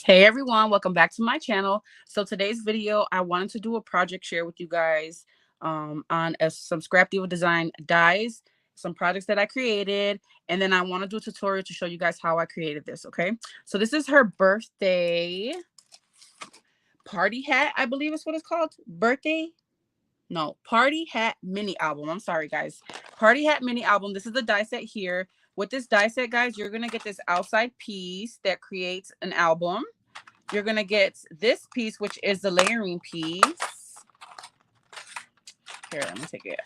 Hey everyone, welcome back to my channel. So today's video, I wanted to do a project share with you guys on some scrap deal design dies, some projects that I created, and then I want to do a tutorial to show you guys how I created this, okay? So this is her birthday party hat, I believe is what it's called. Party hat mini album. I'm sorry guys. Party hat mini album. This is the die set here. With this die set, guys, you're going to get this outside piece that creates an album. You're going to get this piece, which is the layering piece. Here, let me take it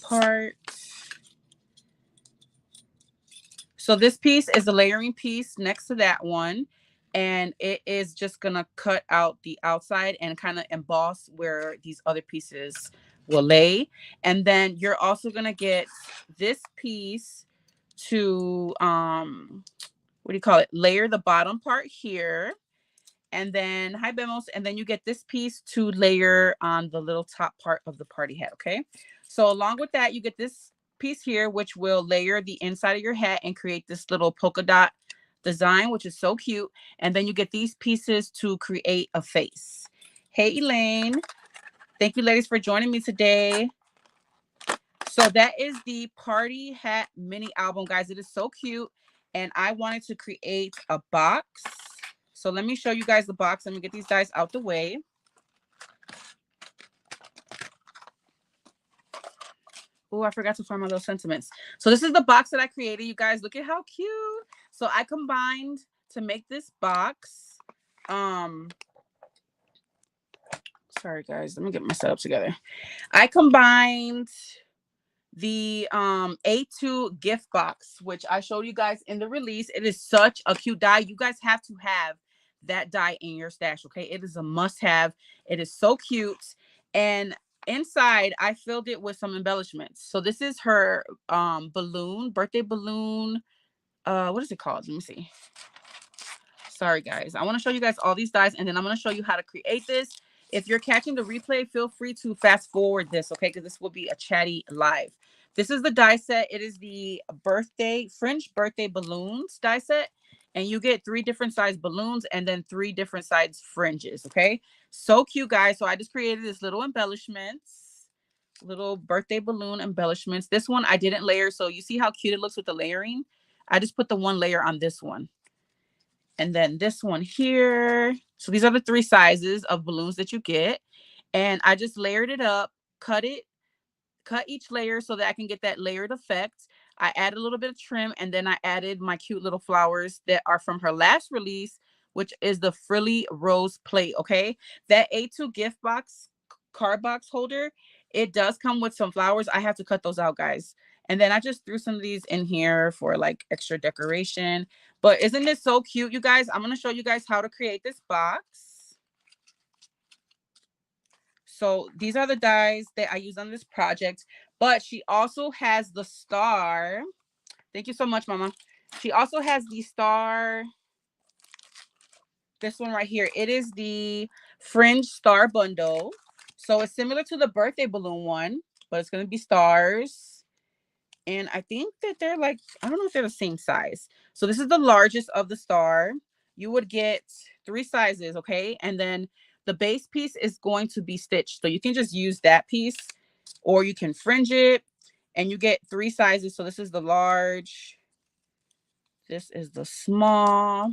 apart. So this piece is the layering piece next to that one. And it is just going to cut out the outside and kind of emboss where these other pieces will lay. And then you're also going to get this piece to, layer the bottom part here. And then, hi Bemos, and then you get this piece to layer on the little top part of the party hat, okay? So along with that, you get this piece here, which will layer the inside of your hat and create this little polka dot design, which is so cute. And then you get these pieces to create a face. Hey, Elaine. Thank you, ladies, for joining me today. So that is the party hat mini album, guys. It is so cute. And I wanted to create a box. So let me show you guys the box. Let me get these dies out the way. Oh, I forgot to find my little sentiments. So this is the box that I created. You guys, look at how cute. So I combined to make this box. Sorry, guys. Let me get my setup together. I combined the A2 gift box, which I showed you guys in the release. It is such a cute die. You guys have to have that die in your stash, okay? It is a must-have. It is so cute. And inside, I filled it with some embellishments. So this is her birthday balloon. What is it called? Let me see. Sorry, guys. I want to show you guys all these dies, and then I'm going to show you how to create this. If you're catching the replay, feel free to fast forward this, okay? Because this will be a chatty live. This is the die set. It is the Fringed birthday balloons die set. And you get 3 different size balloons and then 3 different size fringes, okay? So cute, guys. So I just created this little embellishments, little birthday balloon embellishments. This one I didn't layer. So you see how cute it looks with the layering? I just put the one layer on this one. And then this one here. So these are the 3 sizes of balloons that you get. And I just layered it up, cut each layer so that I can get that layered effect. I added a little bit of trim, and then I added my cute little flowers that are from her last release, which is the frilly rose plate, okay? That A2 gift box, card box holder, it does come with some flowers. I have to cut those out, guys. And then I just threw some of these in here for like extra decoration. But isn't this so cute, you guys? I'm going to show you guys how to create this box. So these are the dies that I use on this project. But she also has the star. Thank you so much, Mama. She also has the star. This one right here. It is the Fringe Star Bundle. So it's similar to the birthday balloon one, but it's going to be stars. And I think that they're like, I don't know if they're the same size. So this is the largest of the star. You would get 3 sizes, okay? And then the base piece is going to be stitched. So you can just use that piece or you can fringe it, and you get 3 sizes. So this is the large. This is the small.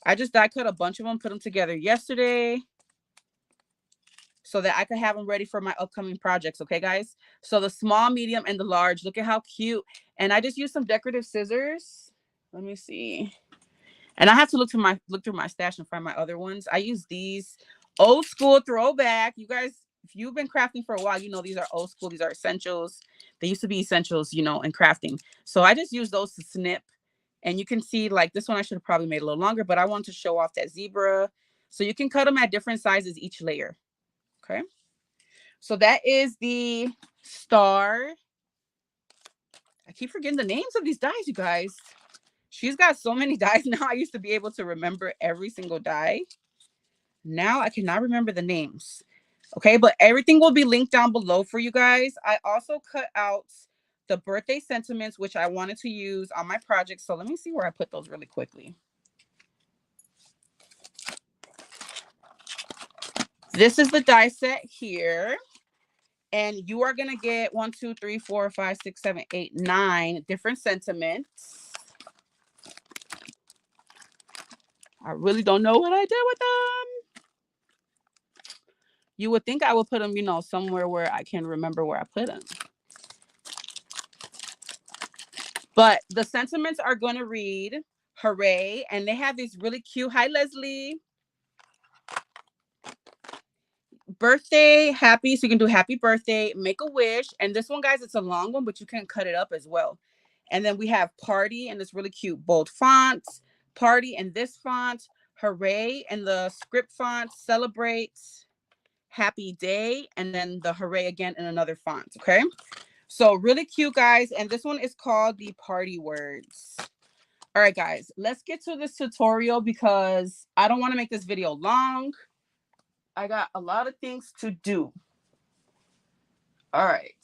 I just die cut a bunch of them, put them together yesterday so that I could have them ready for my upcoming projects. Okay, guys? So the small, medium, and the large. Look at how cute. And I just used some decorative scissors. Let me see. And I have to look through my stash and find my other ones. I use these old school throwback. You guys, if you've been crafting for a while, you know these are old school. These are essentials. They used to be essentials, you know, in crafting. So I just use those to snip. And you can see, like, this one I should have probably made a little longer, but I want to show off that zebra. So you can cut them at different sizes each layer. Okay. So that is the star. I keep forgetting the names of these dies, you guys. She's got so many dies now. I used to be able to remember every single die. Now I cannot remember the names. Okay, but everything will be linked down below for you guys. I also cut out the birthday sentiments, which I wanted to use on my project. So let me see where I put those really quickly. This is the die set here. And you are going to get 1, 2, 3, 4, 5, 6, 7, 8, 9 different sentiments. I really don't know what I did with them. You would think I would put them, you know, somewhere where I can remember where I put them. But the sentiments are going to read, hooray. And they have these really cute, hi, Leslie. Birthday, happy. So you can do happy birthday, make a wish. And this one, guys, it's a long one, but you can cut it up as well. And then we have party and this really cute bold font, party in this font, hooray and the script font, celebrate, happy day, and then the hooray again in another font. Okay. So really cute, guys. And this one is called the party words. All right, guys, let's get to this tutorial because I don't want to make this video long. I got a lot of things to do. All right.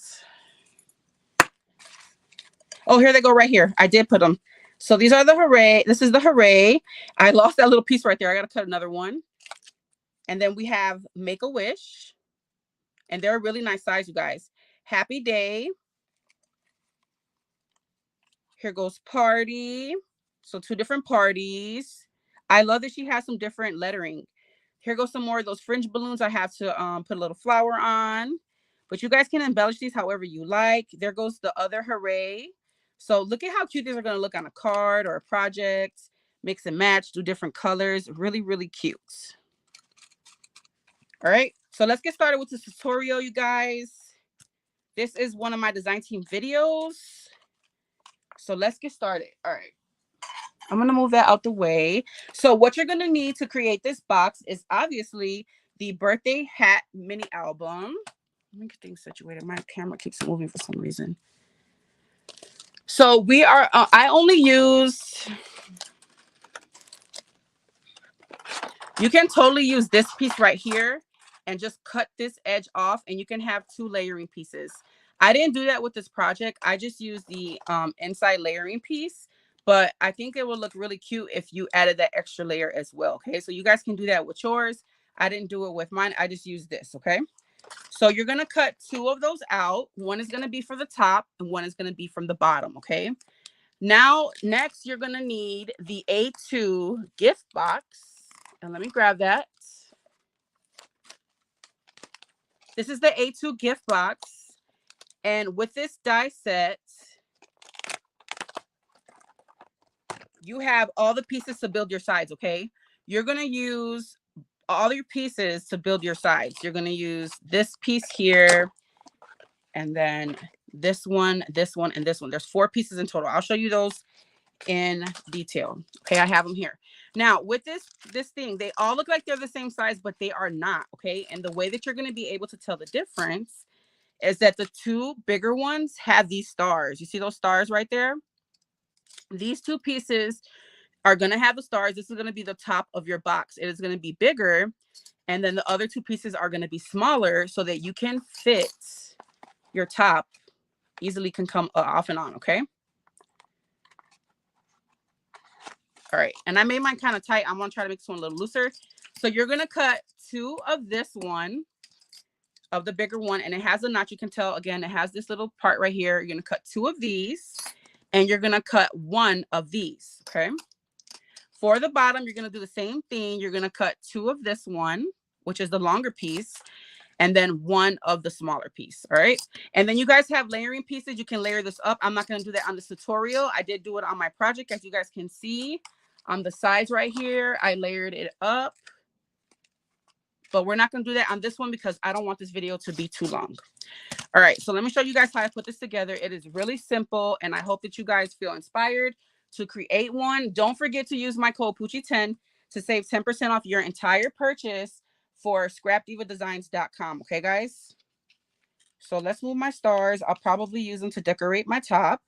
Oh, here they go right here. I did put them. So these are the hooray. This is the hooray. I lost that little piece right there. I got to cut another one. And then we have make a wish. And they're a really nice size, you guys. Happy day. Here goes party. So 2 different parties. I love that she has some different lettering. Here goes some more of those fringe balloons. I have to put a little flower on. But you guys can embellish these however you like. There goes the other hooray. So look at how cute these are going to look on a card or a project. Mix and match, do different colors. Really, really cute. All right. So let's get started with this tutorial, you guys. This is one of my design team videos. So let's get started. All right. I'm going to move that out the way. So what you're going to need to create this box is obviously the birthday hat mini album. Let me get things situated. My camera keeps moving for some reason. So we are, I only use, you can totally use this piece right here and just cut this edge off and you can have 2 layering pieces. I didn't do that with this project. I just used the inside layering piece. But I think it will look really cute if you added that extra layer as well. Okay, so you guys can do that with yours. I didn't do it with mine. I just used this. Okay, so you're going to cut 2 of those out. One is going to be for the top and one is going to be from the bottom. Okay, now next you're going to need the A2 gift box. And let me grab that. This is the A2 gift box. And with this die set, you have all the pieces to build your sides, okay? You're going to use all your pieces to build your sides. You're going to use this piece here, and then this one, and this one. There's 4 pieces in total. I'll show you those in detail. Okay, I have them here. Now, with this thing, they all look like they're the same size, but they are not, okay? And the way that you're going to be able to tell the difference is that the 2 bigger ones have these stars. You see those stars right there? These 2 pieces are going to have the stars. This is going to be the top of your box. It is going to be bigger. And then the other 2 pieces are going to be smaller so that you can fit your top easily, can come off and on. Okay. All right. And I made mine kind of tight. I'm going to try to make this one a little looser. So you're going to cut 2 of this one, of the bigger one. And it has a notch. You can tell, again, it has this little part right here. You're going to cut 2 of these. And you're going to cut 1 of these. Okay. For the bottom, you're going to do the same thing. You're going to cut 2 of this one, which is the longer piece, and then 1 of the smaller piece. All right. And then you guys have layering pieces. You can layer this up. I'm not going to do that on this tutorial. I did do it on my project. As you guys can see on the sides right here, I layered it up. But we're not going to do that on this one because I don't want this video to be too long. All right. So let me show you guys how I put this together. It is really simple. And I hope that you guys feel inspired to create one. Don't forget to use my code Poochie10 to save 10% off your entire purchase for scrapdivadesigns.com. Okay, guys? So let's move my stars. I'll probably use them to decorate my top.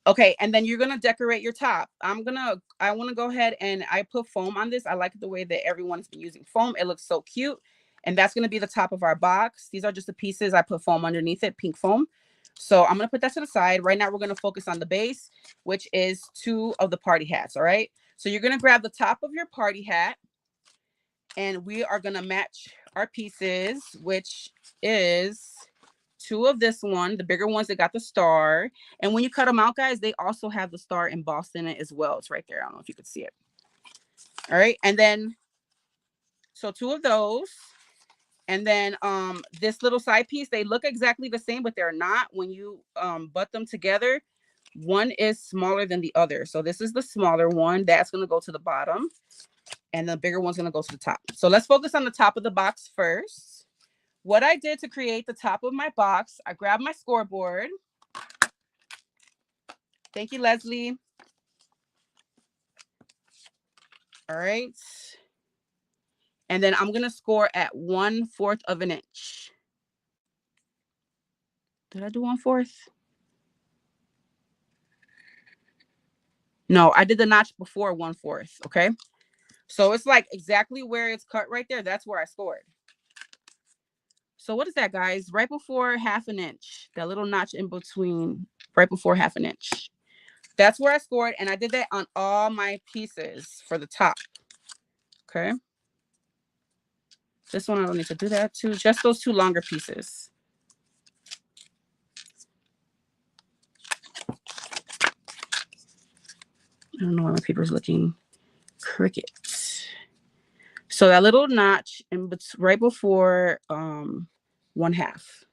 Okay, and then you're going to decorate your top. I want to go ahead and I put foam on this. I like the way that everyone's been using foam. It looks so cute. And that's going to be the top of our box. These are just the pieces. I put foam underneath it, pink foam. So I'm going to put that to the side. Right now, we're going to focus on the base, which is 2 of the party hats. All right. So you're going to grab the top of your party hat and we are going to match our pieces, which is 2 of this one, the bigger ones that got the star. And when you cut them out, guys, they also have the star embossed in it as well. It's right there. I don't know if you could see it. All right. And then, so 2 of those. And then this little side piece, they look exactly the same, but they're not. When you butt them together, one is smaller than the other. So this is the smaller one. That's going to go to the bottom. And the bigger one's going to go to the top. So let's focus on the top of the box first. What I did to create the top of my box, I grabbed my scoreboard. Thank you, Leslie. All right. And then I'm going to score at 1/4 of an inch. Did I do 1/4? No, I did the notch before 1/4. Okay. So it's like exactly where it's cut right there. That's where I scored. So what is that, guys? Right before 1/2 inch, that little notch in between, right before 1/2 inch. That's where I scored. And I did that on all my pieces for the top. Okay. This one, I don't need to do that too. Just those 2 longer pieces. I don't know why my paper's looking cricket. So that little notch in right before 1/2.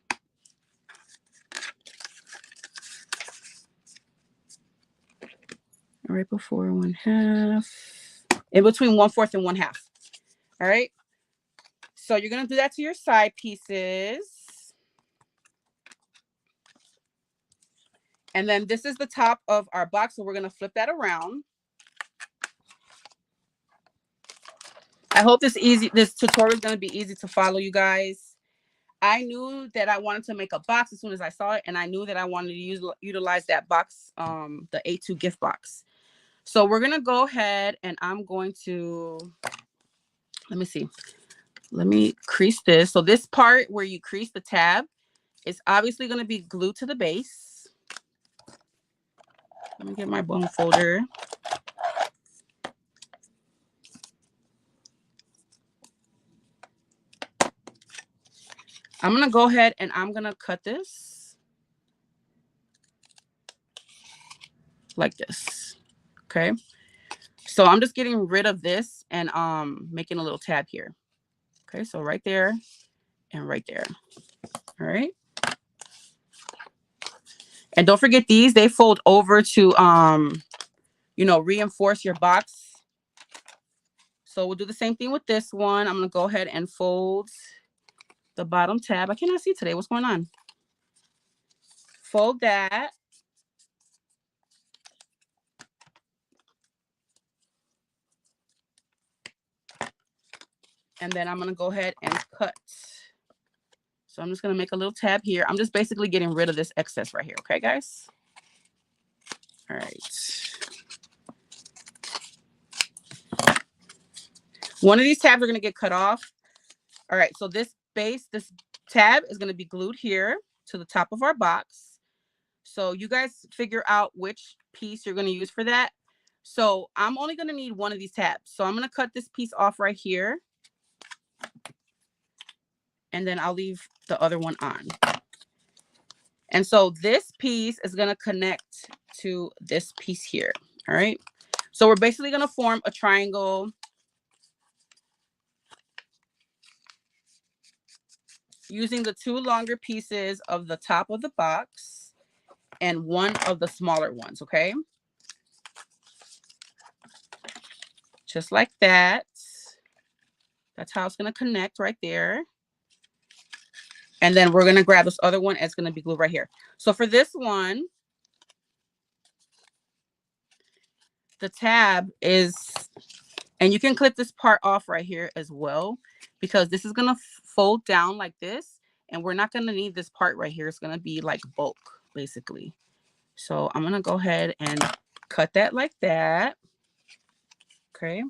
Right before 1/2. In between 1/4 and 1/2. All right. So you're going to do that to your side pieces. And then this is the top of our box. So we're going to flip that around. I hope this tutorial is going to be easy to follow, you guys. I knew that I wanted to make a box as soon as I saw it. And I knew that I wanted to utilize that box, the A2 gift box. So we're going to go ahead and I'm going to, let me see. Let me crease this. So this part where you crease the tab is obviously going to be glued to the base. Let me get my bone folder. I'm going to go ahead and I'm going to cut this like this. Okay. So I'm just getting rid of this and making a little tab here. Okay. So right there and right there. All right. And don't forget these, they fold over to, you know, reinforce your box. So we'll do the same thing with this one. I'm going to go ahead and fold the bottom tab. I cannot see today. What's going on? Fold that. And then I'm going to go ahead and cut. So I'm just going to make a little tab here. I'm just basically getting rid of this excess right here. Okay, guys? All right. One of these tabs are going to get cut off. All right. So this base, this tab is going to be glued here to the top of our box. So you guys figure out which piece you're going to use for that. So I'm only going to need one of these tabs. So I'm going to cut this piece off right here. And then I'll leave the other one on. And so this piece is going to connect to this piece here. All right. So we're basically going to form a triangle using the 2 longer pieces of the top of the box and one of the smaller ones. Okay. Just like that. That's how it's going to connect right there. And then we're going to grab this other one. It's going to be glued right here. So for this one, the tab is, and you can clip this part off right here as well, because this is going to fold down like this. And we're not going to need this part right here. It's going to be like bulk, basically. So I'm going to go ahead and cut that like that. Okay.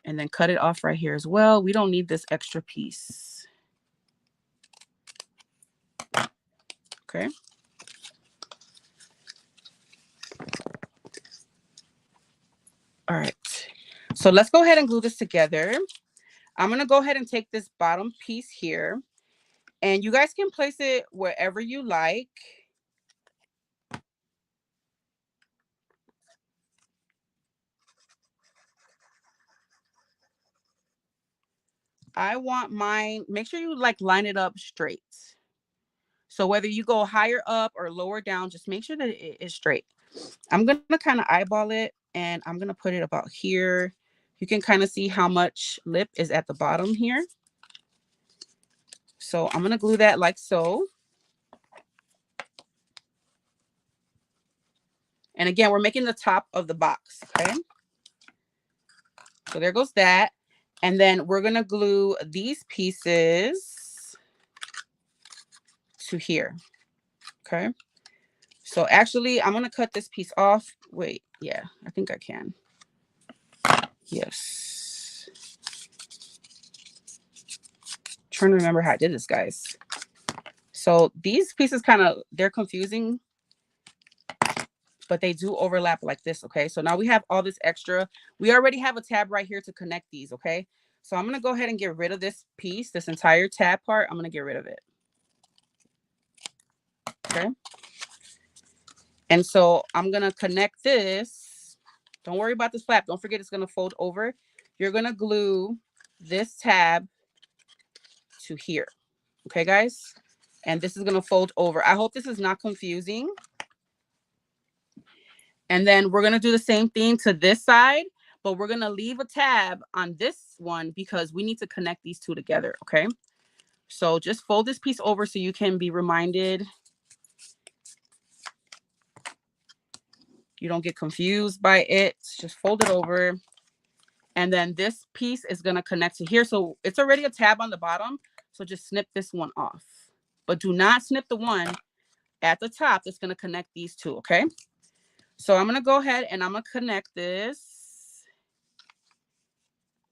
And then cut it off right here as well. We don't need this extra piece. Okay. All right. So let's go ahead and glue this together. I'm going to go ahead and take this bottom piece here, and you guys can place it wherever you like. I want mine, make sure you like line it up straight. So whether you go higher up or lower down, just make sure that it is straight. I'm going to kind of eyeball it, and I'm going to put it about here. You can kind of see how much lip is at the bottom here. So I'm going to glue that like so. And again, we're making the top of the box, okay? So there goes that. And then we're going to glue these pieces to here, okay? So actually, I'm going to cut this piece off. Wait, yeah, I think I can. Yes. Trying to remember how I did this, guys. So these pieces they're confusing, but they do overlap like this, okay? So now we have all this extra. We already have a tab right here to connect these, okay? So I'm going to go ahead and get rid of this piece, this entire tab part. I'm going to get rid of it. Okay. And so I'm going to connect this. Don't worry about this flap. Don't forget it's going to fold over. You're going to glue this tab to here. Okay, guys? And this is going to fold over. I hope this is not confusing. And then we're going to do the same thing to this side, but we're going to leave a tab on this one because we need to connect these two together, okay? So just fold this piece over so you can be reminded. You don't get confused by it. Just fold it over. And then this piece is going to connect to here. So it's already a tab on the bottom. So just snip this one off. But do not snip the one at the top that's going to connect these two, okay? So I'm going to go ahead and I'm going to connect this.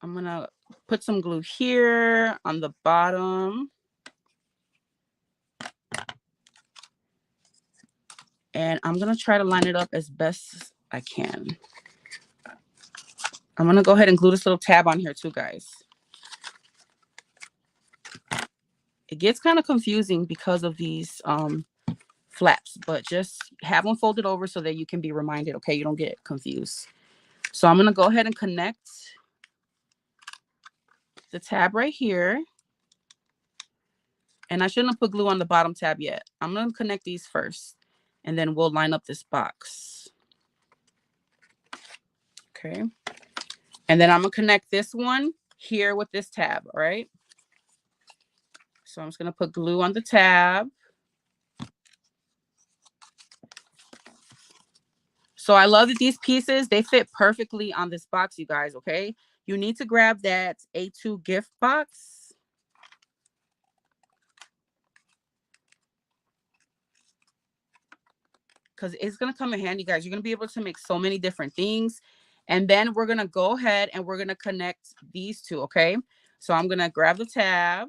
I'm going to put some glue here on the bottom. And I'm going to try to line it up as best I can. I'm going to go ahead and glue this little tab on here too, guys. It gets kind of confusing because of these flaps, but just have them folded over so that you can be reminded, okay? You don't get confused. So I'm going to go ahead and connect the tab right here. And I shouldn't have put glue on the bottom tab yet. I'm going to connect these first, and then we'll line up this box. Okay. And then I'm going to connect this one here with this tab, all right? So I'm just going to put glue on the tab. So I love that these pieces, they fit perfectly on this box, you guys, okay? You need to grab that A2 gift box. Because it's going to come in handy, guys. You're going to be able to make so many different things. And then we're going to go ahead and we're going to connect these two, okay? So I'm going to grab the tab.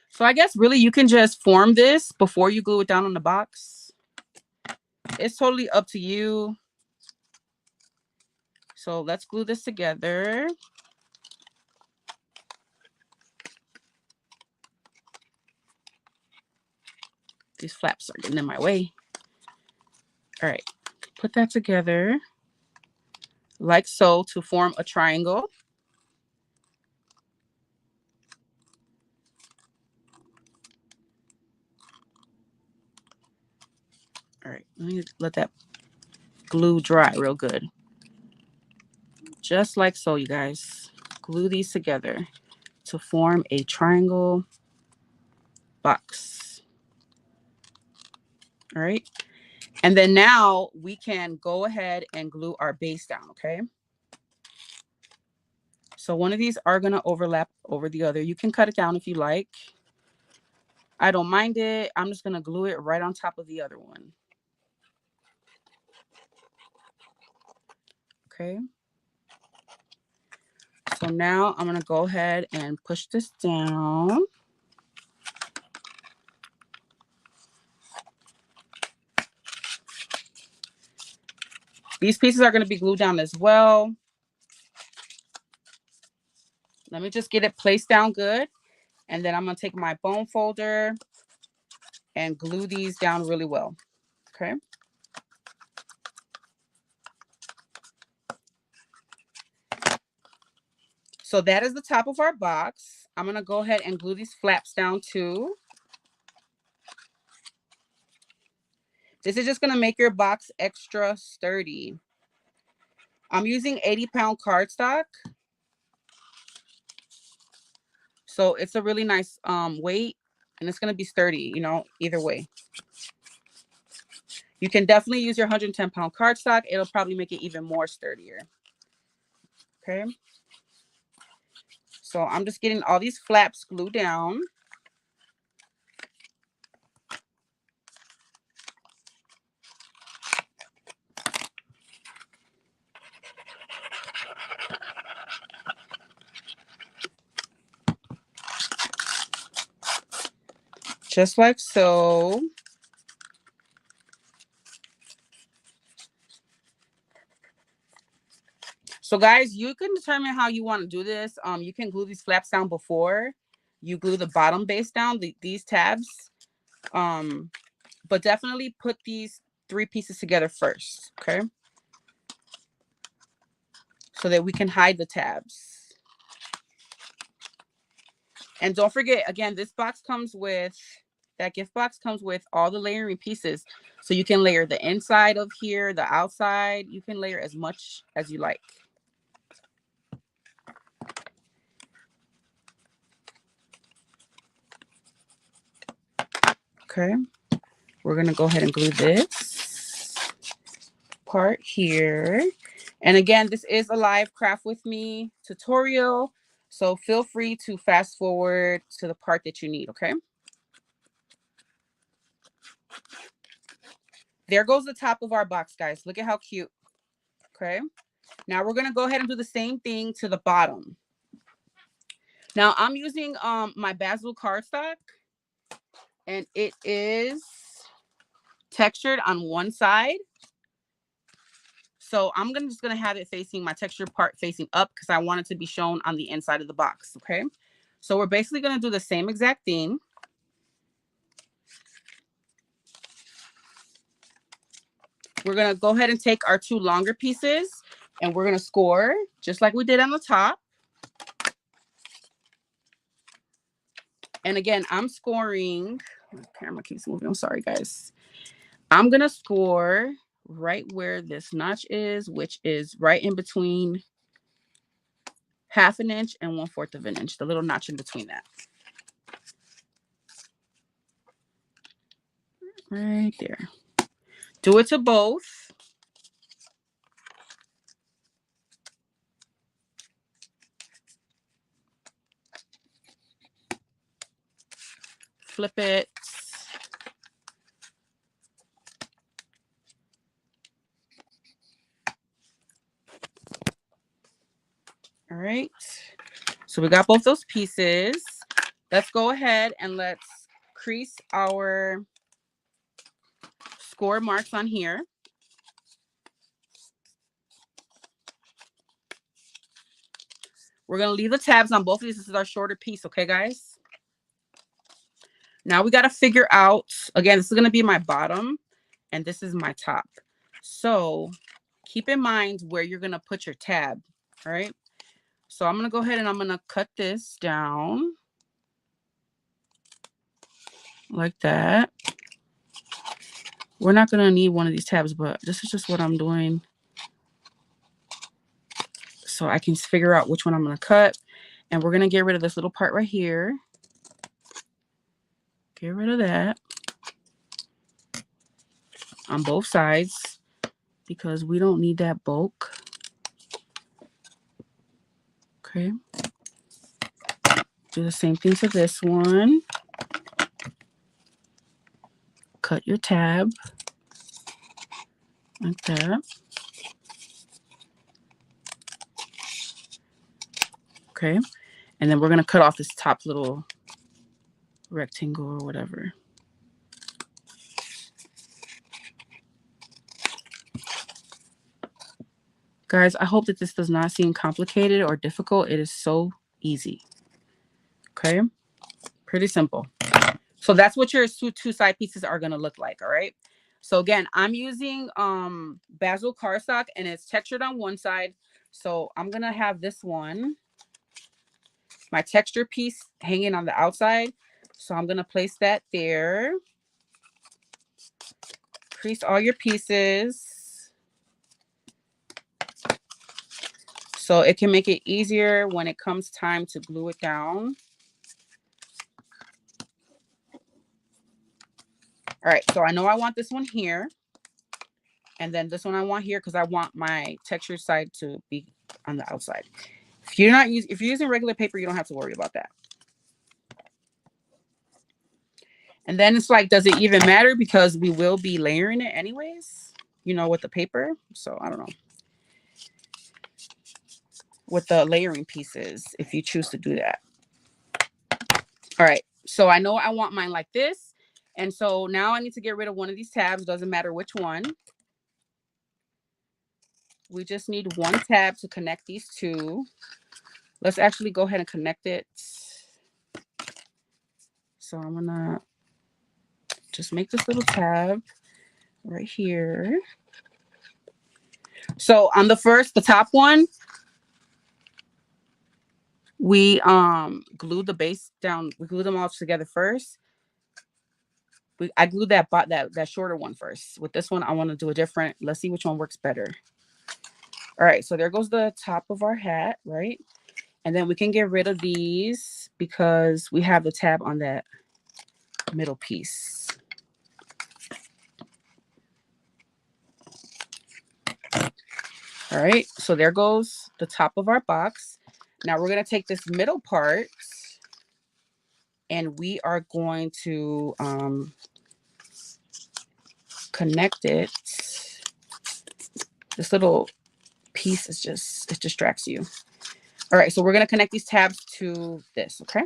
So I guess really you can just form this before you glue it down on the box. It's totally up to you. So let's glue this together. These flaps are getting in my way. All right, put that together like so to form a triangle. All right, let me let that glue dry real good. Just like so, you guys. Glue these together to form a triangle box. All right. And then now we can go ahead and glue our base down, okay? So one of these are going to overlap over the other. You can cut it down if you like. I don't mind it. I'm just going to glue it right on top of the other one. Okay. So now I'm going to go ahead and push this down. These pieces are going to be glued down as well. Let me just get it placed down good. And then I'm going to take my bone folder and glue these down really well. Okay. So that is the top of our box. I'm going to go ahead and glue these flaps down too. This is just going to make your box extra sturdy. I'm using 80-pound cardstock. So it's a really nice weight, and it's going to be sturdy, you know, either way. You can definitely use your 110-pound cardstock. It'll probably make it even more sturdier. Okay. So I'm just getting all these flaps glued down. Just like so. So guys, you can determine how you want to do this. You can glue these flaps down before you glue the bottom base down, these tabs. But definitely put these 3 pieces together first, okay? So that we can hide the tabs. And don't forget, again, this box comes with, that gift box comes with all the layering pieces. So you can layer the inside of here, the outside. You can layer as much as you like. Okay. We're going to go ahead and glue this part here. And again, this is a live craft with me tutorial. So feel free to fast forward to the part that you need, okay? There goes the top of our box, guys. Look at how cute. Okay. Now we're going to go ahead and do the same thing to the bottom. Now I'm using my basil cardstock, and it is textured on one side. So I'm just going to have it facing, my texture part facing up, because I want it to be shown on the inside of the box. Okay. So we're basically going to do the same exact thing. We're going to go ahead and take our 2 longer pieces, and we're going to score just like we did on the top. And again, I'm scoring, the camera keeps moving. I'm sorry, guys. I'm going to score right where this notch is, which is right in between 1/2 inch and 1/4 of an inch, the little notch in between that. Right there. Do it to both. Flip it. All right. So we got both those pieces. Let's go ahead and let's crease our score marks on here. We're going to leave the tabs on both of these. This is our shorter piece. Okay, guys? Now we got to figure out, again, this is going to be my bottom and this is my top. So keep in mind where you're going to put your tab. All right. So I'm going to go ahead and I'm going to cut this down like that. We're not going to need one of these tabs, but this is just what I'm doing, so I can figure out which one I'm going to cut. And we're going to get rid of this little part right here. Get rid of that on both sides because we don't need that bulk. Okay. Do the same thing to this one. Cut your tab like that. Okay. And then we're going to cut off this top little rectangle or whatever. Guys, I hope that this does not seem complicated or difficult. It is so Easy. Okay. Pretty simple. So that's what your two side pieces are going to look like. All right. So again, I'm using basil cardstock and it's textured on one side. So I'm going to have this one, my texture piece hanging on the outside. So I'm going to place that there. Crease all your pieces so it can make it easier when it comes time to glue it down. All right, so I know I want this one here. And then this one I want here because I want my texture side to be on the outside. If you're using regular paper, you don't have to worry about that. And then it's like, does it even matter? Because we will be layering it anyways, you know, with the paper. So I don't know. With the layering pieces, if you choose to do that. All right. So I know I want mine like this. And so now I need to get rid of one of these tabs. Doesn't matter which one. We just need one tab to connect these two. Let's actually go ahead and connect it. So I'm going to just make this little tab right here. So on the top one, we glued the base down. We glued them all together first. I glued that shorter one first. With this one, I want to do a different. Let's see which one works better. All right, so there goes the top of our hat, right? And then we can get rid of these because we have the tab on that middle piece. All right, so there goes the top of our box. Now we're going to take this middle part and we are going to connect it. This little piece is just, it distracts you. All right, so we're going to connect these tabs to this, okay?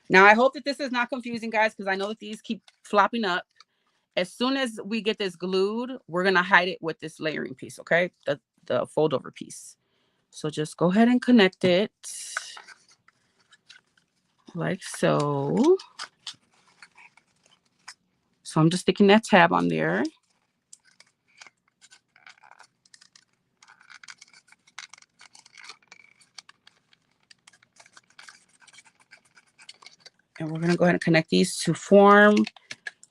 Now, I hope that this is not confusing, guys, because I know that these keep flopping up. As soon as we get this glued, we're going to hide it with this layering piece, okay? The fold over piece. So just go ahead and connect it like so. So I'm just sticking that tab on there. And we're going to go ahead and connect these to form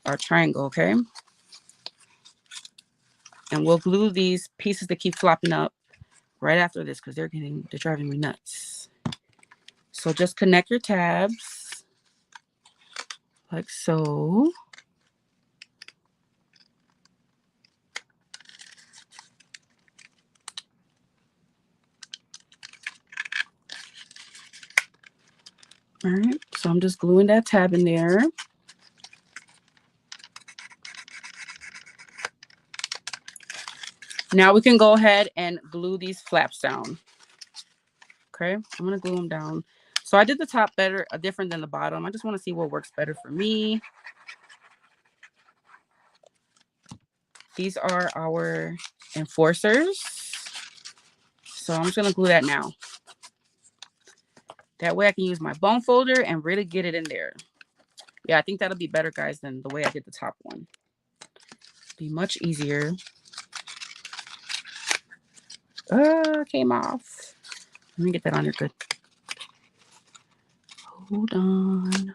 our triangle, okay? And we'll glue these pieces that keep flopping up right after this because they're driving me nuts. So just connect your tabs like so. All right, so I'm just gluing that tab in there. Now we can go ahead and glue these flaps down. Okay, I'm gonna glue them down. So I did the top different than the bottom. I just want to see what works better for me. These are our enforcers. So I'm just gonna glue that now. That way I can use my bone folder and really get it in there. Yeah, I think that'll be better, guys, than the way I did the top one. Be much easier. Came off. Let me get that on there good. Hold on.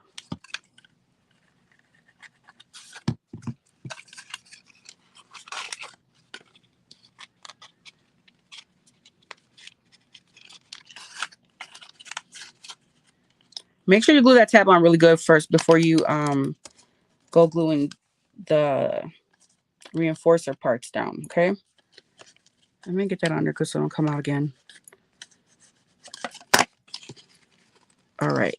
Make sure you glue that tab on really good first before you go gluing the reinforcer parts down, okay? Let me get that on there because it don't come out again. All right.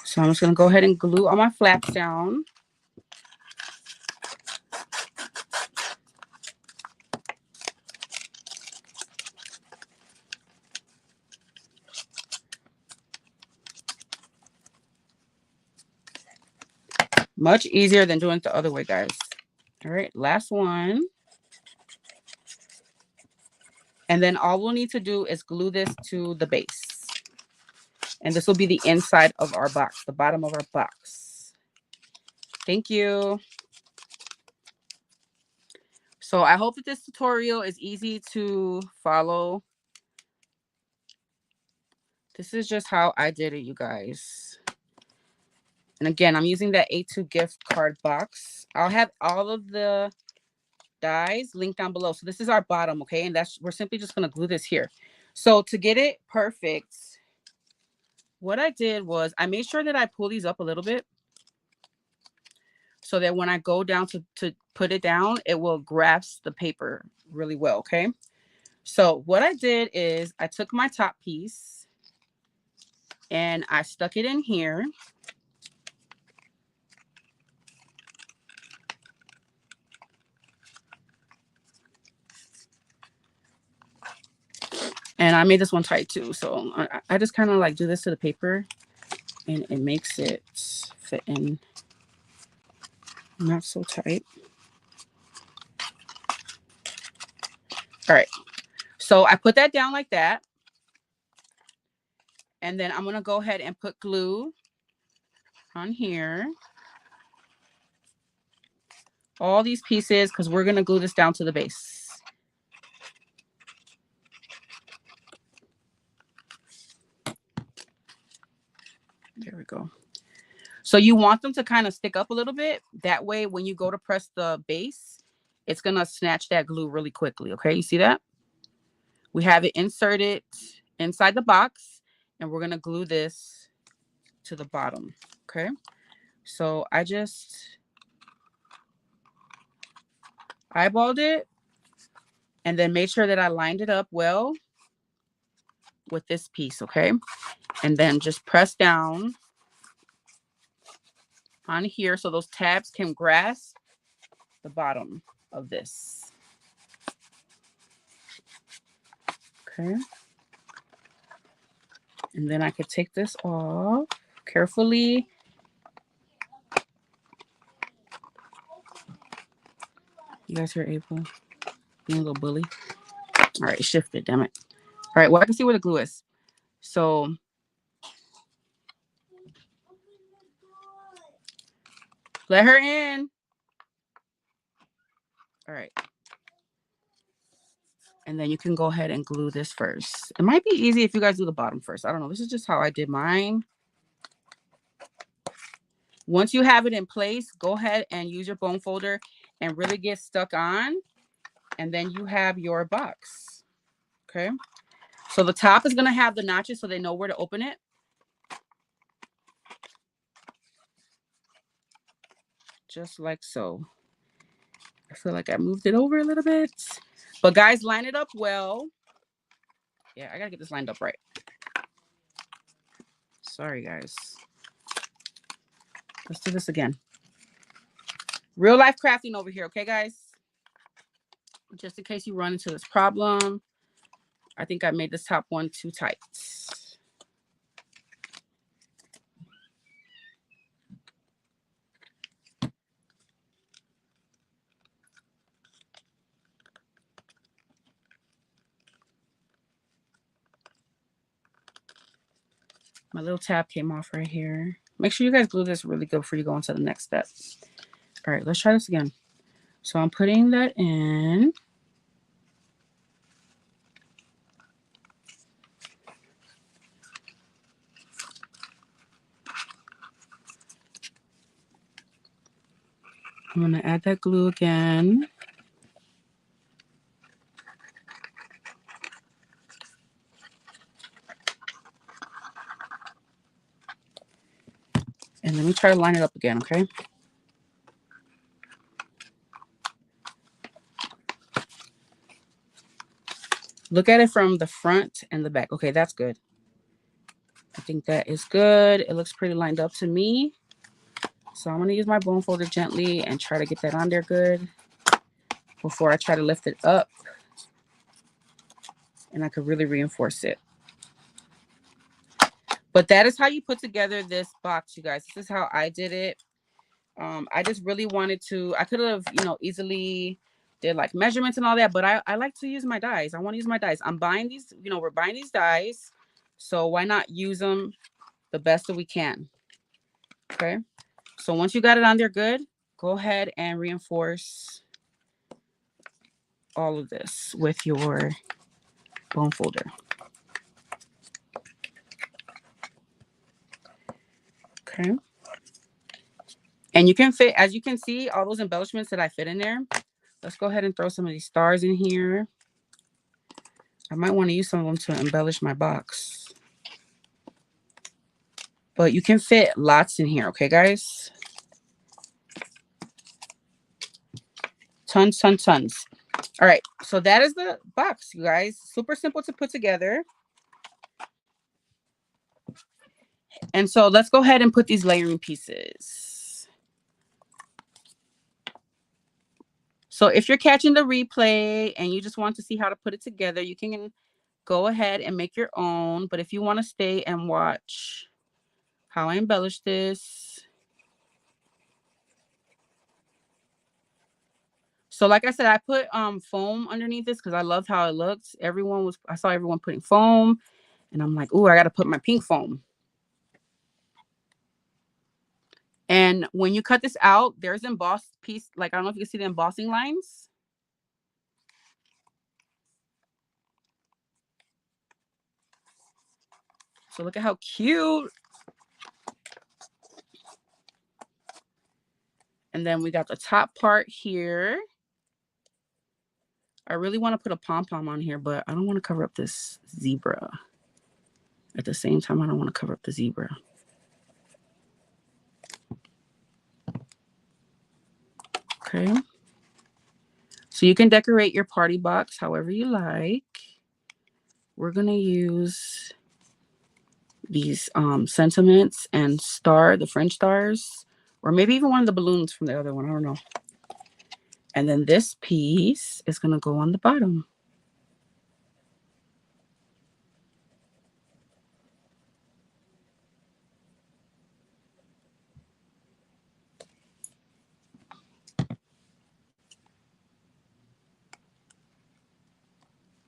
So I'm just going to go ahead and glue all my flaps down. Much easier than doing it the other way, guys. All right, last one. And then all we'll need to do is glue this to the base. And this will be the inside of our box, the bottom of our box. Thank you. So I hope that this tutorial is easy to follow. This is just how I did it, you guys. And again, I'm using that A2 gift card box. I'll have all of the dies linked down below. So this is our bottom, okay? And we're simply just going to glue this here. So to get it perfect, what I did was I made sure that I pull these up a little bit so that when I go down to put it down, it will grasp the paper really well, okay? So what I did is I took my top piece and I stuck it in here. And I made this one tight too. So I just kind of like do this to the paper and it makes it fit in not so tight. All right. So I put that down like that. And then I'm going to go ahead and put glue on here. All these pieces, because we're going to glue this down to the base. There we go. So you want them to kind of stick up a little bit. That way, when you go to press the base, it's going to snatch that glue really quickly. Okay, you see that? We have it inserted inside the box, and we're going to glue this to the bottom. Okay, so I just eyeballed it and then made sure that I lined it up well with this piece. Okay, and then just press down on here so those tabs can grasp the bottom of this. Okay. And then I could take this off carefully. You guys hear April being a little bully? All right, shift it, damn it. All right, well, I can see where the glue is. So let her in. All right. And then you can go ahead and glue this first. It might be easy if you guys do the bottom first. I don't know. This is just how I did mine. Once you have it in place, go ahead and use your bone folder and really get stuck on. And then you have your box. Okay. So the top is going to have the notches so they know where to open it. Just like so. I feel like I moved it over a little bit. But guys, line it up well. Yeah, I got to get this lined up right. Sorry, guys. Let's do this again. Real life crafting over here, okay, guys? Just in case you run into this problem. I think I made this top one too tight. My little tab came off right here. Make sure you guys glue this really good before you go into the next step. All right, let's try this again. So I'm putting that in. I'm going to add that glue again. And let me try to line it up again, okay? Look at it from the front and the back. Okay, that's good. I think that is good. It looks pretty lined up to me. So I'm going to use my bone folder gently and try to get that on there good before I try to lift it up. And I could really reinforce it. But that is how you put together this box, you guys. This is how I did it. I just really wanted to, I could have, easily did like measurements and all that, but I like to use my dies. I want to use my dies. I'm buying these, you know, we're buying these dies. So why not use them the best that we can? Okay. So once you got it on there good, go ahead and reinforce all of this with your bone folder. Okay. And you can fit, as you can see, all those embellishments that I fit in there. Let's go ahead and throw some of these stars in here. I might want to use some of them to embellish my box. But you can fit lots in here, okay, guys? Tons, tons, tons. All right, so that is the box, you guys. Super simple to put together. And so let's go ahead and put these layering pieces. So if you're catching the replay and you just want to see how to put it together, you can go ahead and make your own. But if you want to stay and watch how I embellish this. So like I said, I put foam underneath this because I loved how it looks. I saw everyone putting foam and I'm like, oh, I got to put my pink foam. And when you cut this out, there's embossed piece. Like, I don't know if you can see the embossing lines. So look at how cute. And then we got the top part here. I really want to put a pom-pom on here, but I don't want to cover up this zebra. At the same time, I don't want to cover up the zebra. Okay. So you can decorate your party box however you like. We're going to use these sentiments and the French stars, or maybe even one of the balloons from the other one. I don't know. And then this piece is going to go on the bottom.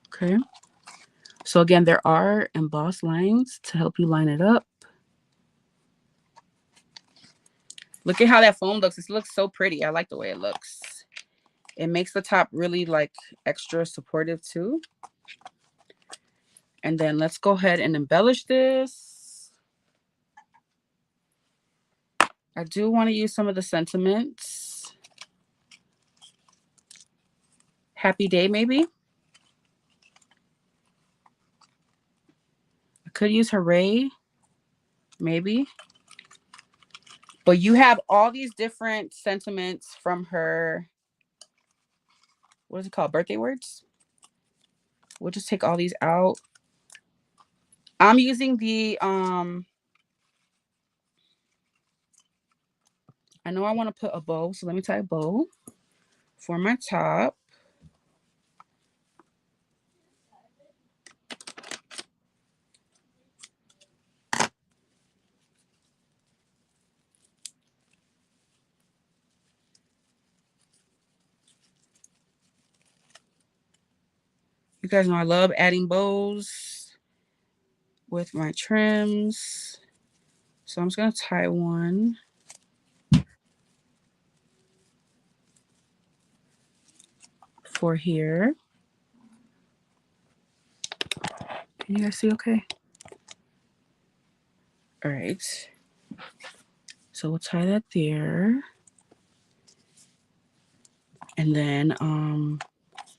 Okay. So again, there are embossed lines to help you line it up. Look at how that foam looks. This looks so pretty. I like the way it looks. It makes the top really like extra supportive too. And then let's go ahead and embellish this. I do want to use some of the sentiments. Happy day, maybe. I could use hooray, maybe. But you have all these different sentiments from her, what is it called? Birthday words? We'll just take all these out. I'm using the, I know I want to put a bow, so let me tie a bow for my top. You guys know I love adding bows with my trims. So I'm just going to tie one. For here. Can you guys see okay? All right. So we'll tie that there. And then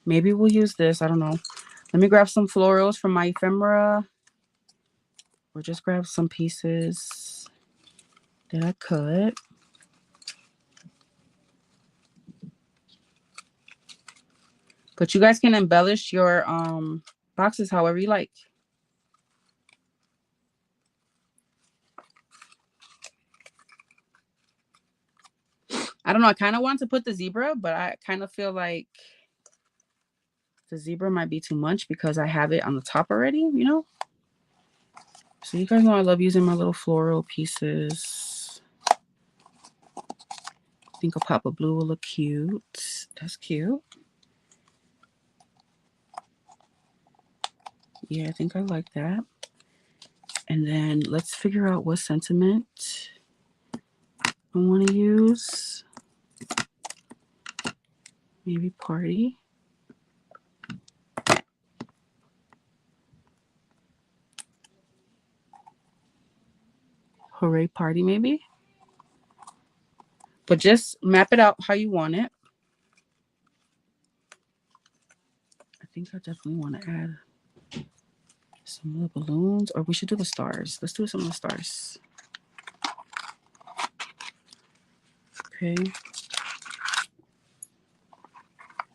maybe we'll use this. I don't know. Let me grab some florals from my ephemera. Or just grab some pieces that I cut. But you guys can embellish your boxes however you like. I don't know. I kind of want to put the zebra, but I kind of feel like the zebra might be too much because I have it on the top already, you know? So you guys know I love using my little floral pieces. I think a pop of blue will look cute. That's cute. Yeah, I think I like that. And then let's figure out what sentiment I want to use. Maybe party. Hooray party, maybe. But just map it out how you want it. I think I definitely want to add some of the balloons, or we should do the stars. Let's do some of the stars. Okay.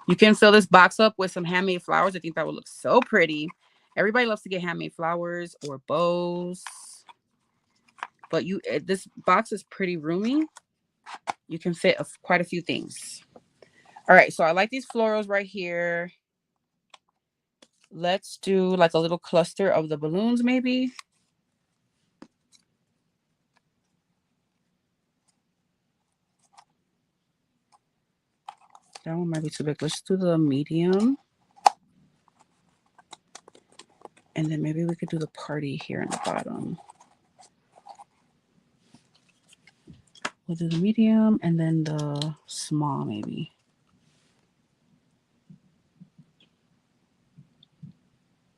You can fill this box up with some handmade flowers. I think that would look so pretty. Everybody loves to get handmade flowers or bows. But this box is pretty roomy. You can fit quite a few things. All right, so I like these florals right here. Let's do like a little cluster of the balloons maybe. That one might be too big. Let's do the medium. And then maybe we could do the party here in the bottom. We'll do the medium and then the small maybe.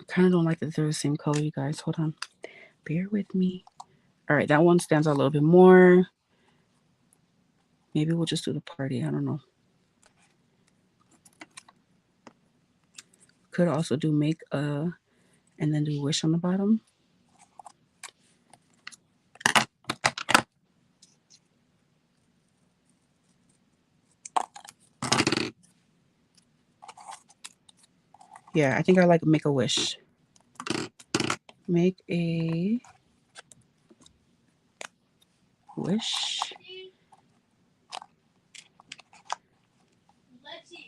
I kind of don't like that they're the same color, you guys. Hold on. Bear with me. All right, that one stands out a little bit more. Maybe we'll just do the party. I don't know. Could also do make a and then do wish on the bottom. Yeah, I think I like make a wish. Make a wish.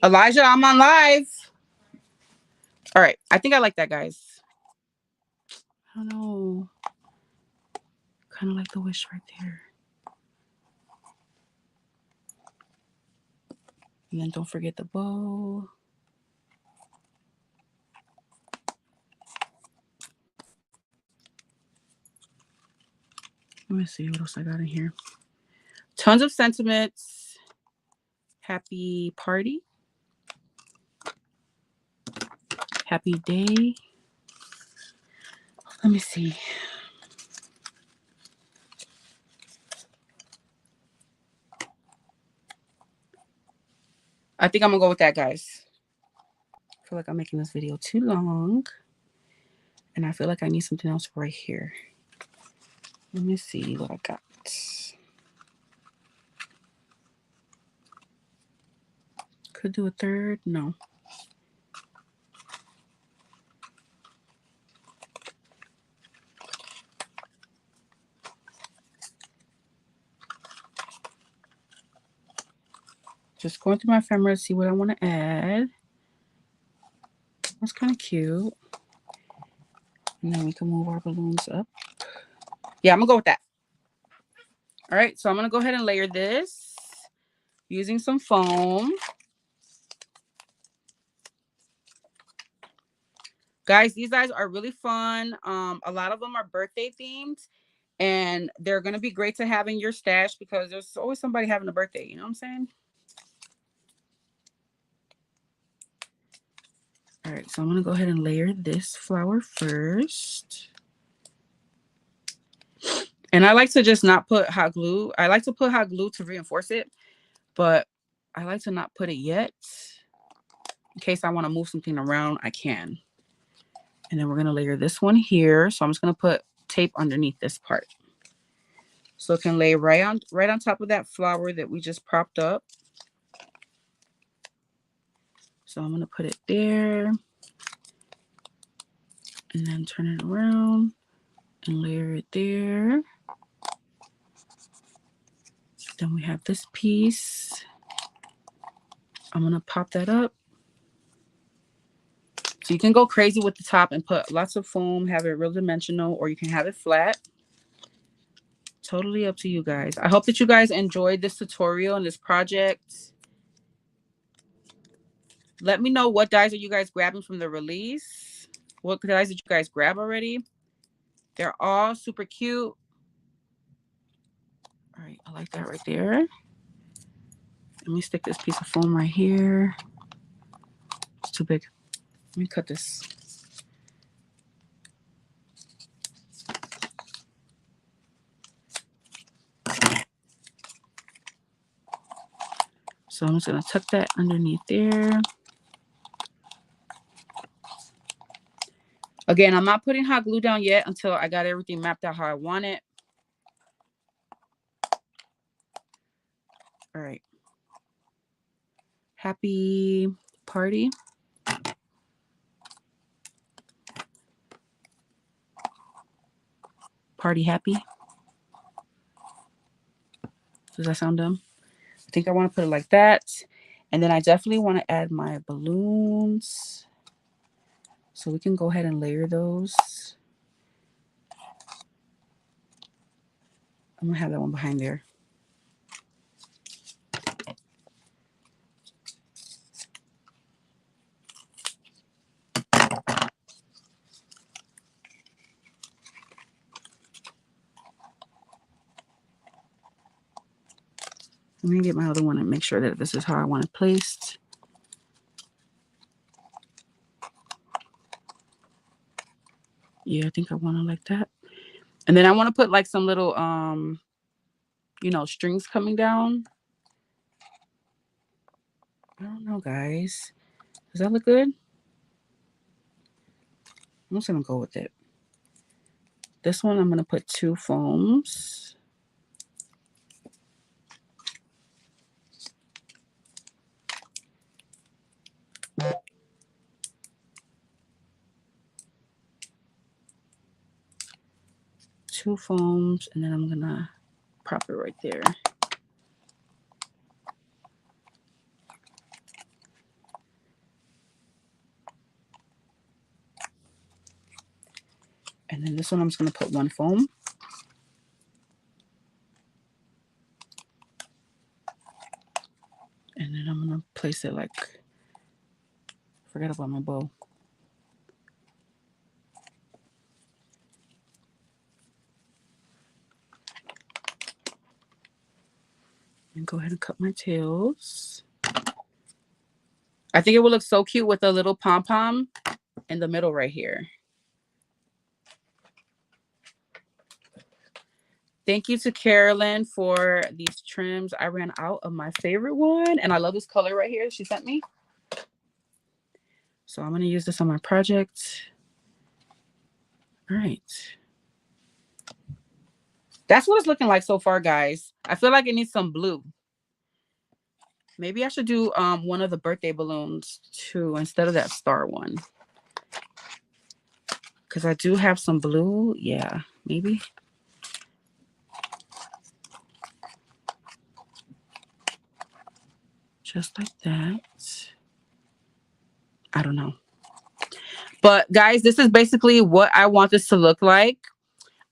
Elijah, I'm on live. All right, I think I like that, guys. I don't know. Kind of like the wish right there. And then don't forget the bow. Let me see what else I got in here. Tons of sentiments. Happy party. Happy day. Let me see. I think I'm gonna go with that, guys. I feel like I'm making this video too long. And I feel like I need something else right here. Let me see what I got. Could do a third. No. Just going through my ephemera to see what I want to add. That's kind of cute. And then we can move our balloons up. Yeah, I'm going to go with that. All right, so I'm going to go ahead and layer this using some foam. Guys, these guys are really fun. A lot of them are birthday themed. And they're going to be great to have in your stash because there's always somebody having a birthday. You know what I'm saying? All right, so I'm going to go ahead and layer this flower first. And I like to just not put hot glue. I like to put hot glue to reinforce it, but I like to not put it yet. In case I want to move something around, I can. And then we're going to layer this one here. So I'm just going to put tape underneath this part. So it can lay right on top of that flower that we just propped up. So I'm going to put it there. And then turn it around and layer it there. Then we have this piece. I'm going to pop that up. So you can go crazy with the top and put lots of foam, have it real dimensional, or you can have it flat. Totally up to you guys. I hope that you guys enjoyed this tutorial and this project. Let me know what dies are you guys grabbing from the release. What guys did you guys grab already? They're all super cute. All right, I like that right there. Let me stick this piece of foam right here. It's too big. Let me cut this. So I'm just going to tuck that underneath there. Again, I'm not putting hot glue down yet until I got everything mapped out how I want it. All right. Happy party. Party happy. Does that sound dumb? I think I want to put it like that. And then I definitely want to add my balloons. So we can go ahead and layer those. I'm going to have that one behind there. Let me get my other one and make sure that this is how I want it placed. Yeah, I think I want it like that. And then I want to put like some little, you know, strings coming down. I don't know, guys. Does that look good? I'm just going to go with it. This one, I'm going to put 2 foams. Two foams, and then I'm gonna prop it right there. And then this one, I'm just gonna put 1 foam. And then I'm gonna place it like, forget about my bow. And go ahead and cut my tails. I think it will look so cute with a little pom-pom in the middle right here. Thank you to Carolyn for these trims. I ran out of my favorite one, and I love this color right here she sent me. So I'm going to use this on my project. All right. That's what it's looking like so far, guys. I feel like it needs some blue. Maybe I should do one of the birthday balloons too instead of that star one. Because I do have some blue. Yeah, maybe. Just like that. I don't know. But guys, this is basically what I want this to look like.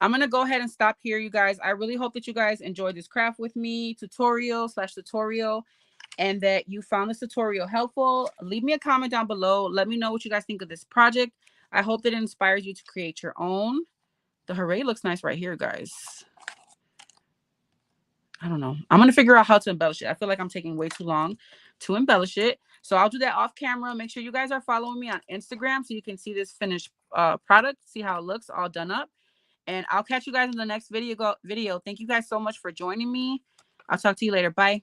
I'm going to go ahead and stop here, you guys. I really hope that you guys enjoyed this craft with me, tutorial, and that you found this tutorial helpful. Leave me a comment down below. Let me know what you guys think of this project. I hope that it inspires you to create your own. The hooray looks nice right here, guys. I don't know. I'm going to figure out how to embellish it. I feel like I'm taking way too long to embellish it. So I'll do that off camera. Make sure you guys are following me on Instagram so you can see this finished product, see how it looks all done up. And I'll catch you guys in the next video. Thank you guys so much for joining me. I'll talk to you later. Bye.